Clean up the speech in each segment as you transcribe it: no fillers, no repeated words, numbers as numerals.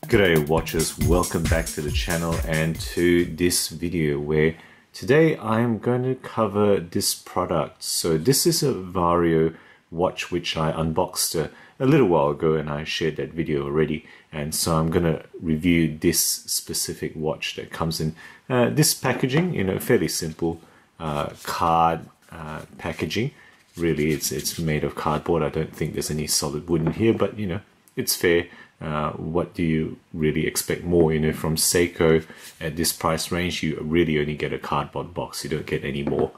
G'day watchers, welcome back to the channel and to this video where today I'm going to cover this product. So this is a Varjo watch which I unboxed a little while ago and I shared that video already, and so I'm going to review this specific watch that comes in this packaging, fairly simple card packaging. Really it's made of cardboard. I don't think there's any solid wood in here, but it's fair. What do you really expect more? From Seiko at this price range, you really only get a cardboard box. You don't get any more.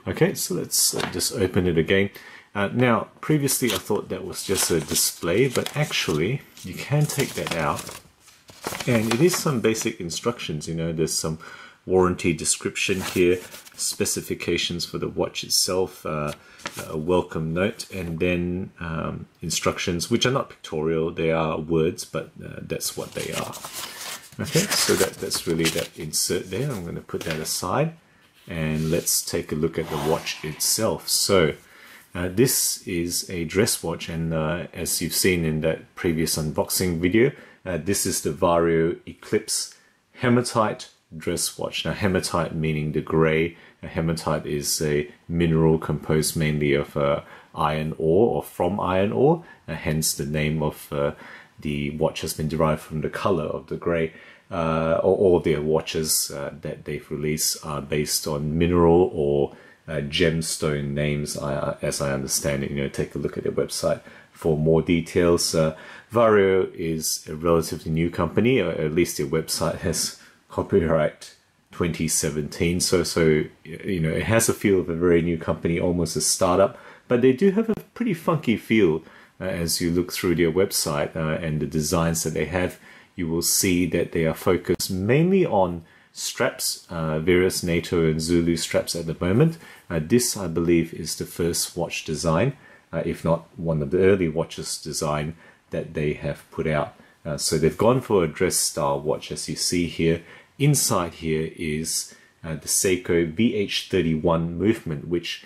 Okay, so let's just open it again. Now, previously I thought that was just a display, but actually you can take that out, and it is some basic instructions. There's some warranty description here, specifications for the watch itself, a welcome note, and then instructions which are not pictorial, they are words, but that's what they are. Okay, so that's really that insert there. I'm going to put that aside and let's take a look at the watch itself. So this is a dress watch, and as you've seen in that previous unboxing video, this is the Varjo Eclipse Hematite dress watch. Now, hematite meaning the grey. Hematite is a mineral composed mainly of iron ore, or from iron ore, hence the name of the watch has been derived from the color of the grey. All their watches that they've released are based on mineral or gemstone names, as I understand it. Take a look at their website for more details. Varjo is a relatively new company, or at least their website has copyright 2017, so it has a feel of a very new company, almost a startup, but they do have a pretty funky feel. As you look through their website and the designs that they have, you will see that they are focused mainly on straps, various NATO and Zulu straps at the moment. This, I believe, is the first watch design, if not one of the early watches design that they have put out. So they've gone for a dress style watch, as you see here. Inside here is the Seiko VH31 movement, which,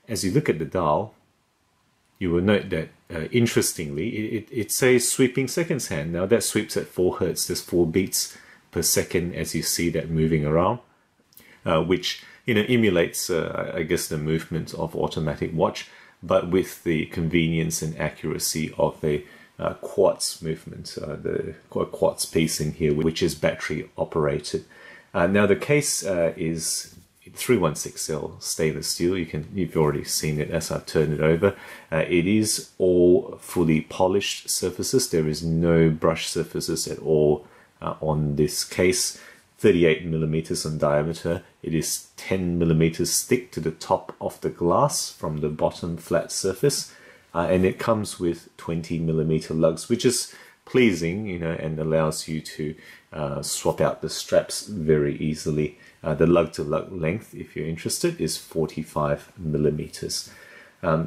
as you look at the dial, you will note that, interestingly, it's a sweeping seconds hand. Now that sweeps at 4 Hz, there's 4 beats per second as you see that moving around, which emulates, I guess, the movement of automatic watch, but with the convenience and accuracy of a quartz movement, the quartz piece in here, which is battery operated. Now the case is 316L stainless steel. You've already seen it as I've turned it over. It is all fully polished surfaces. There is no brush surfaces at all on this case. 38 millimeters in diameter. It is 10 millimeters thick to the top of the glass from the bottom flat surface. And it comes with 20 millimeter lugs, which is pleasing, and allows you to swap out the straps very easily. The lug to lug length, if you're interested, is 45 millimeters.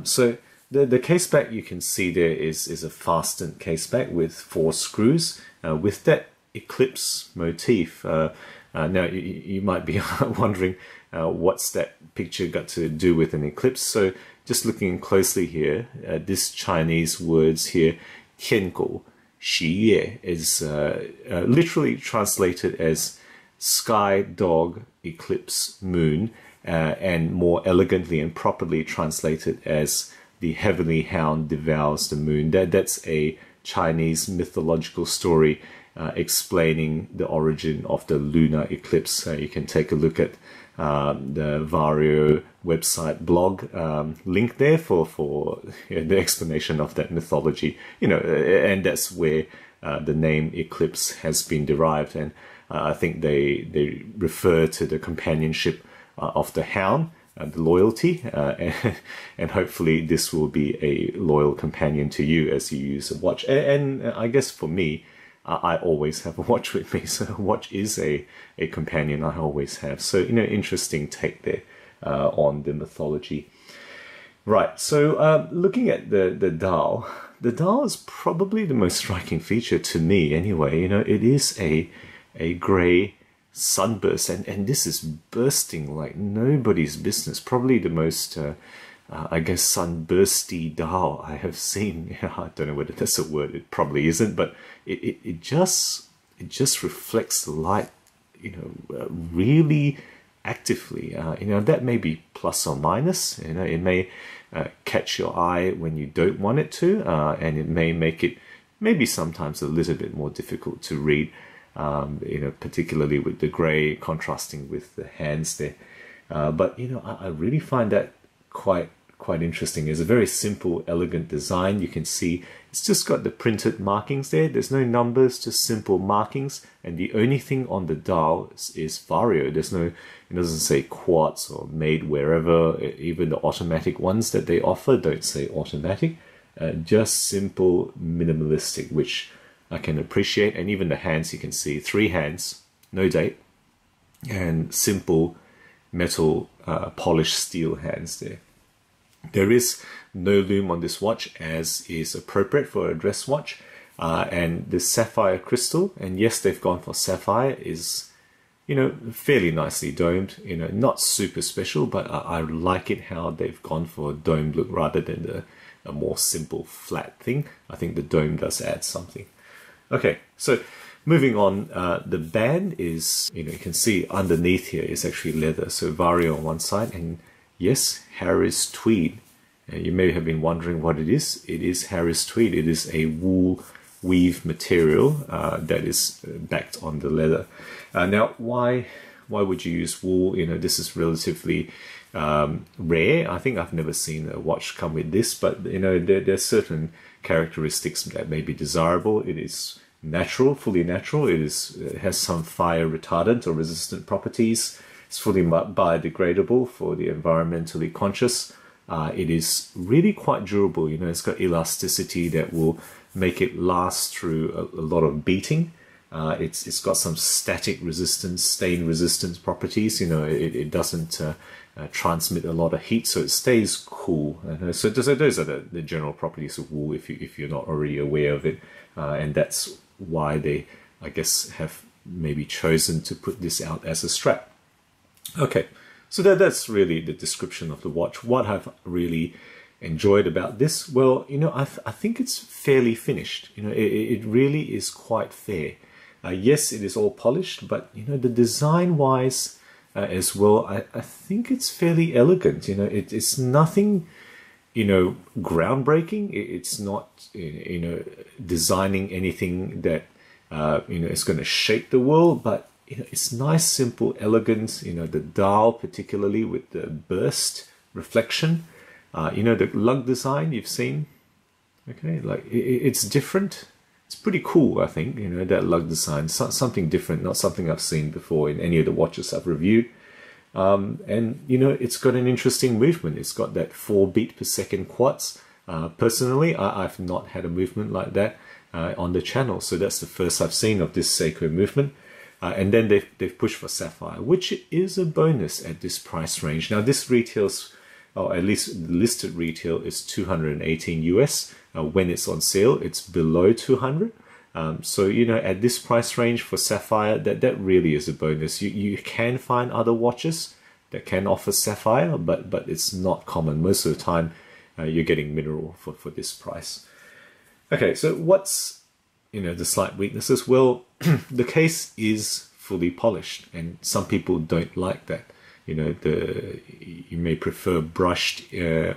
So the case back, you can see there is a fastened case back with 4 screws with that eclipse motif. Now you might be wondering what's that picture got to do with an eclipse. So just looking closely here, this Chinese words here, 天狗 Xi Ye, is literally translated as sky dog eclipse moon, and more elegantly and properly translated as the heavenly hound devours the moon. That's a Chinese mythological story explaining the origin of the lunar eclipse. You can take a look at the Varjo website blog link there for the explanation of that mythology. And that's where the name Eclipse has been derived. And I think they refer to the companionship of the hound, the loyalty, and hopefully this will be a loyal companion to you as you use a watch. And I guess for me, I always have a watch with me, so a watch is a companion I always have. So, interesting take there on the mythology. Right, so looking at the dial is probably the most striking feature to me anyway. It is a grey sunburst, and this is bursting like nobody's business. Probably the most I guess, sunbursty dial I have seen. I don't know whether that's a word, it probably isn't, but it just it just reflects the light, really actively. That may be plus or minus. It may catch your eye when you don't want it to, and it may make it maybe sometimes a little bit more difficult to read, particularly with the gray contrasting with the hands there. But I really find that quite interesting. It's a very simple, elegant design. You can see it's just got the printed markings there. There's no numbers, just simple markings. And the only thing on the dial is Vario. There's no, it doesn't say quartz or made wherever. Even the automatic ones that they offer don't say automatic. Just simple, minimalistic, which I can appreciate. And even the hands, you can see 3 hands, no date, and simple metal polished steel hands there. There is no lume on this watch, as is appropriate for a dress watch, and the sapphire crystal, and yes, they've gone for sapphire, is fairly nicely domed. Not super special, but I like it how they've gone for a domed look rather than a more simple flat thing. I think the dome does add something. Okay, so moving on, the band is, you can see underneath here is actually leather. So Vario on one side, and yes, Harris tweed. You may have been wondering what it is. It is Harris tweed. It is a wool weave material that is backed on the leather. Now, why would you use wool? This is relatively rare. I think I've never seen a watch come with this, but there's certain characteristics that may be desirable. It is natural, fully natural. It has some fire retardant or resistant properties. It's fully biodegradable for the environmentally conscious. It is really quite durable. It's got elasticity that will make it last through a lot of beating. It's got some static resistance, stain resistance properties. It doesn't transmit a lot of heat, so it stays cool. So those are the general properties of wool if you're not already aware of it, and that's why they, I guess, have maybe chosen to put this out as a strap. Okay, so that's really the description of the watch. What I've really enjoyed about this, well, I think it's fairly finished. It really is quite fair. Yes, it is all polished, but the design-wise as well, I think it's fairly elegant. It's nothing, groundbreaking. It's not, designing anything that is going to shake the world, but it's nice, simple, elegant. The dial, particularly with the burst reflection. The lug design you've seen. Okay, like it's different. It's pretty cool, I think. That lug design, something different, not something I've seen before in any of the watches I've reviewed. And it's got an interesting movement. It's got that 4 beat per second quartz. Personally, I've not had a movement like that on the channel, so that's the first I've seen of this Seiko movement. And then they've pushed for sapphire, which is a bonus at this price range. Now this retails, or at least the listed retail, is 218 US. When it's on sale, it's below 200. So at this price range for sapphire, that really is a bonus. You can find other watches that can offer sapphire, but it's not common. Most of the time, you're getting mineral for this price. Okay, so what's the slight weaknesses? Well, the case is fully polished, and some people don't like that. You may prefer brushed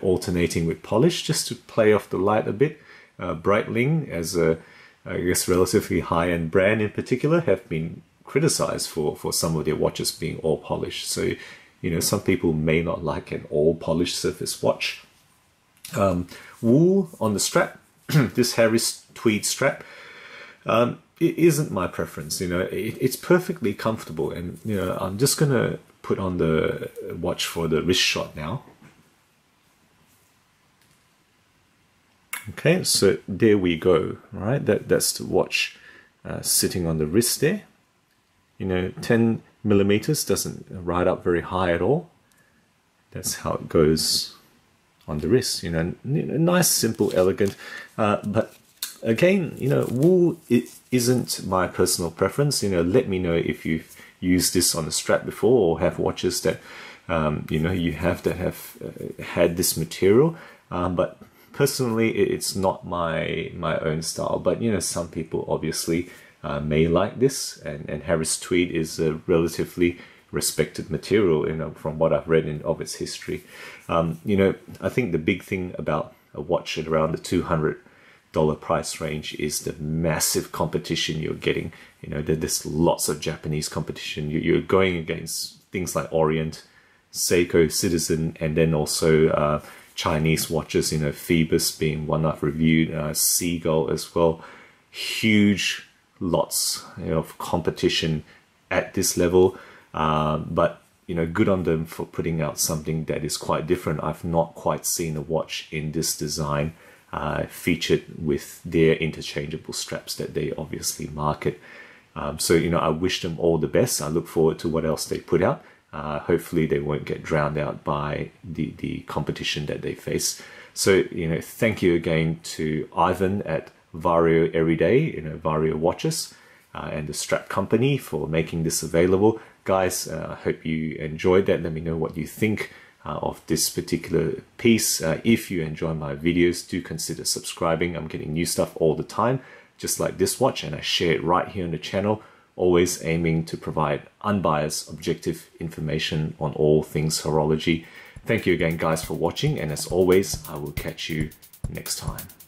alternating with polish just to play off the light a bit. Breitling, as a I guess relatively high-end brand in particular, have been criticized for some of their watches being all polished. So some people may not like an all polished surface watch. Wool on the strap, this Harris tweed strap, it isn't my preference. It's perfectly comfortable, and I'm just gonna put on the watch for the wrist shot now. Okay, so there we go. All right, that's the watch sitting on the wrist there. 10 millimeters doesn't ride up very high at all. That's how it goes on the wrist. Nice, simple, elegant. But again, wool, it isn't my personal preference. Let me know if you've used this on a strap before, or have watches that you have that have had this material. But personally, it's not my own style. But some people obviously may like this, and Harris Tweed is a relatively respected material, from what I've read of its history. I think the big thing about a watch at around the $200 price range is the massive competition you're getting. There's lots of Japanese competition. You're going against things like Orient, Seiko, Citizen, and then also Chinese watches, Phoebus being one I've reviewed, Seagull as well. Huge lots of competition at this level, but good on them for putting out something that is quite different. I've not quite seen a watch in this design featured with their interchangeable straps that they obviously market. So I wish them all the best. I look forward to what else they put out. Hopefully they won't get drowned out by the competition that they face. So thank you again to Ivan at Vario Everyday, Vario Watches, and the Strap Company for making this available. Guys, I hope you enjoyed that. Let me know what you think of this particular piece. If you enjoy my videos, do consider subscribing. I'm getting new stuff all the time, just like this watch, and I share it right here on the channel, always aiming to provide unbiased, objective information on all things horology. Thank you again, guys, for watching, and as always, I will catch you next time.